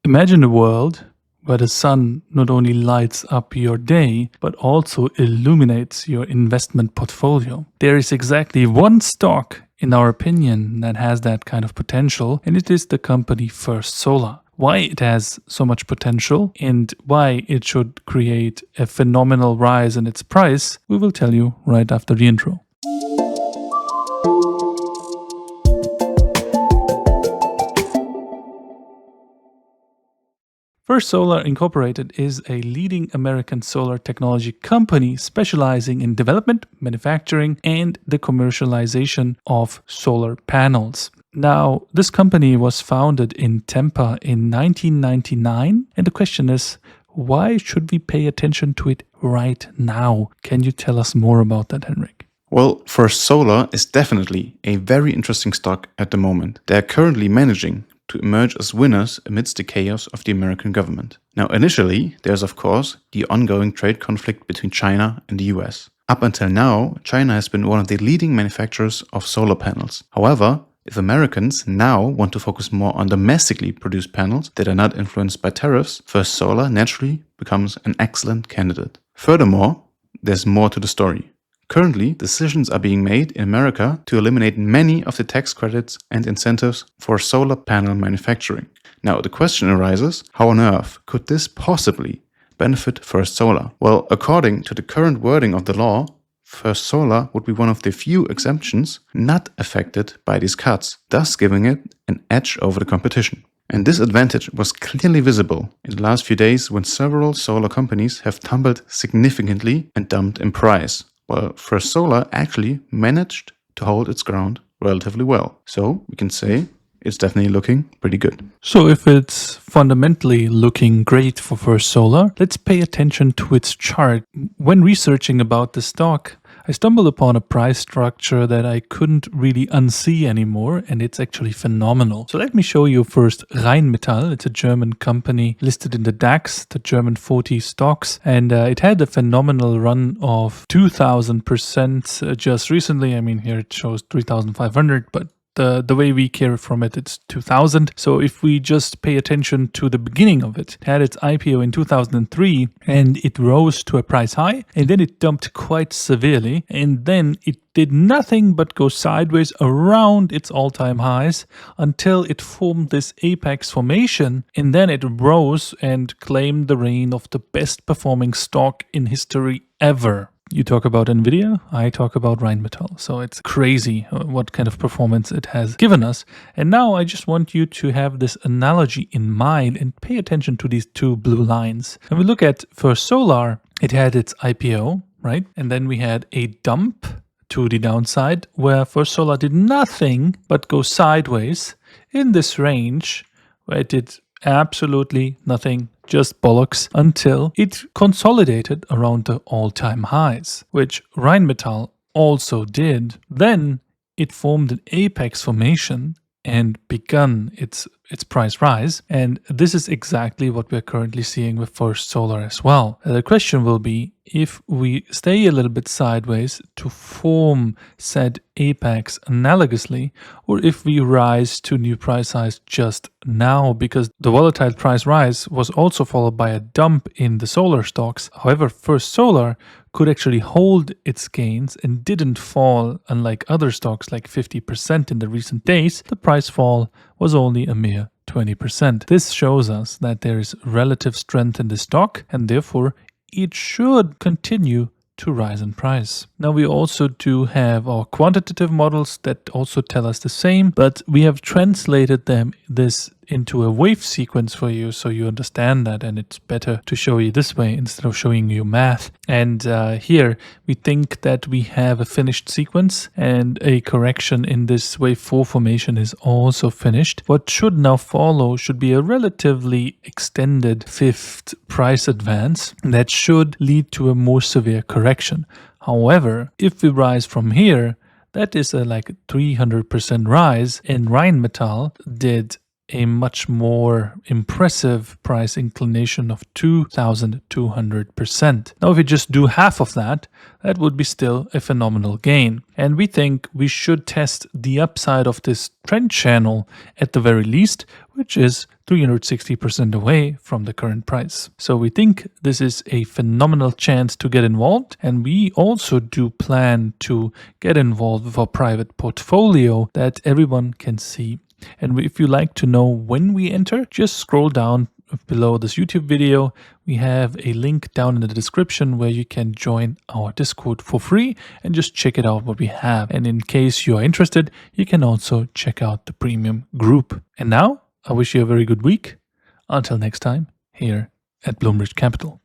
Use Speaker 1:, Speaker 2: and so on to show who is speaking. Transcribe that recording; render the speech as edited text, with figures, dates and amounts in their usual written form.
Speaker 1: Imagine a world where the sun not only lights up your day, but also illuminates your investment portfolio. There is exactly one stock, in our opinion, that has that kind of potential, and it is the company First Solar. Why it has so much potential and why it should create a phenomenal rise in its price, we will tell you right after the intro. First Solar Incorporated is a leading American solar technology company specializing in development, manufacturing, and the commercialization of solar panels. Now, this company was founded in Tampa in 1999, and the question is, why should we pay attention to it right now? Can you tell us more about that, Henrik?
Speaker 2: Well, First Solar is definitely a very interesting stock at the moment. They are currently managing to emerge as winners amidst the chaos of the American government. Now, initially, there's of course the ongoing trade conflict between China and the US. Up until now, China has been one of the leading manufacturers of solar panels. However, if Americans now want to focus more on domestically produced panels that are not influenced by tariffs, First Solar naturally becomes an excellent candidate. Furthermore, there's more to the story. Currently, decisions are being made in America to eliminate many of the tax credits and incentives for solar panel manufacturing. Now, the question arises, how on earth could this possibly benefit First Solar? Well, according to the current wording of the law, First Solar would be one of the few exemptions not affected by these cuts, thus giving it an edge over the competition. And this advantage was clearly visible in the last few days when several solar companies have tumbled significantly and dumped in price, while First Solar actually managed to hold its ground relatively well. So we can say it's definitely looking pretty good.
Speaker 1: So if it's fundamentally looking great for First Solar, let's pay attention to its chart. When researching about the stock, I stumbled upon a price structure that I couldn't really unsee anymore, and it's actually phenomenal. So let me show you first Rheinmetall. It's a German company listed in the DAX, the German 40 stocks, and it had a phenomenal run of 2,000% just recently. I mean, here it shows 3,500, but the way we care from it, it's 2000. So if we just pay attention to the beginning of it, it had its IPO in 2003 and it rose to a price high and then it dumped quite severely and then it did nothing but go sideways around its all-time highs until it formed this apex formation, and then it rose and claimed the reign of the best performing stock in history ever. You talk about Nvidia, I talk about Rheinmetall. So it's crazy what kind of performance it has given us. And now I just want you to have this analogy in mind and pay attention to these two blue lines. When we look at First Solar, it had its IPO, right? And then we had a dump to the downside where First Solar did nothing but go sideways in this range where it did absolutely nothing, just bollocks, until it consolidated around the all-time highs, which Rheinmetall also did. Then it formed an apex formation and begun its price rise. And this is exactly what we're currently seeing with First Solar as well. The question will be, if we stay a little bit sideways to form said apex analogously, or if we rise to new price highs just now, because the volatile price rise was also followed by a dump in the solar stocks. However, First Solar could actually hold its gains and didn't fall, unlike other stocks like 50% in the recent days. The price fall was only a mere 20%. This shows us that there is relative strength in the stock and therefore it should continue to rise in price. Now we also do have our quantitative models that also tell us the same, but we have translated this into a wave sequence for you so you understand that, and it's better to show you this way instead of showing you math. And here we think that we have a finished sequence and a correction in this wave 4 formation is also finished. What should now follow should be a relatively extended fifth price advance that should lead to a more severe correction. However, if we rise from here, that is a 300% rise, and Rheinmetall did a much more impressive price inclination of 2,200%. Now, if we just do half of that, that would be still a phenomenal gain. And we think we should test the upside of this trend channel at the very least, which is 360% away from the current price. So we think this is a phenomenal chance to get involved, and we also do plan to get involved with our private portfolio that everyone can see. And if you like to know when we enter, just scroll down below this YouTube video. We have a link down in the description where you can join our Discord for free and just check it out what we have. And in case you are interested, you can also check out the premium group. And now I wish you a very good week. Until next time, here at Bloombridge Capital.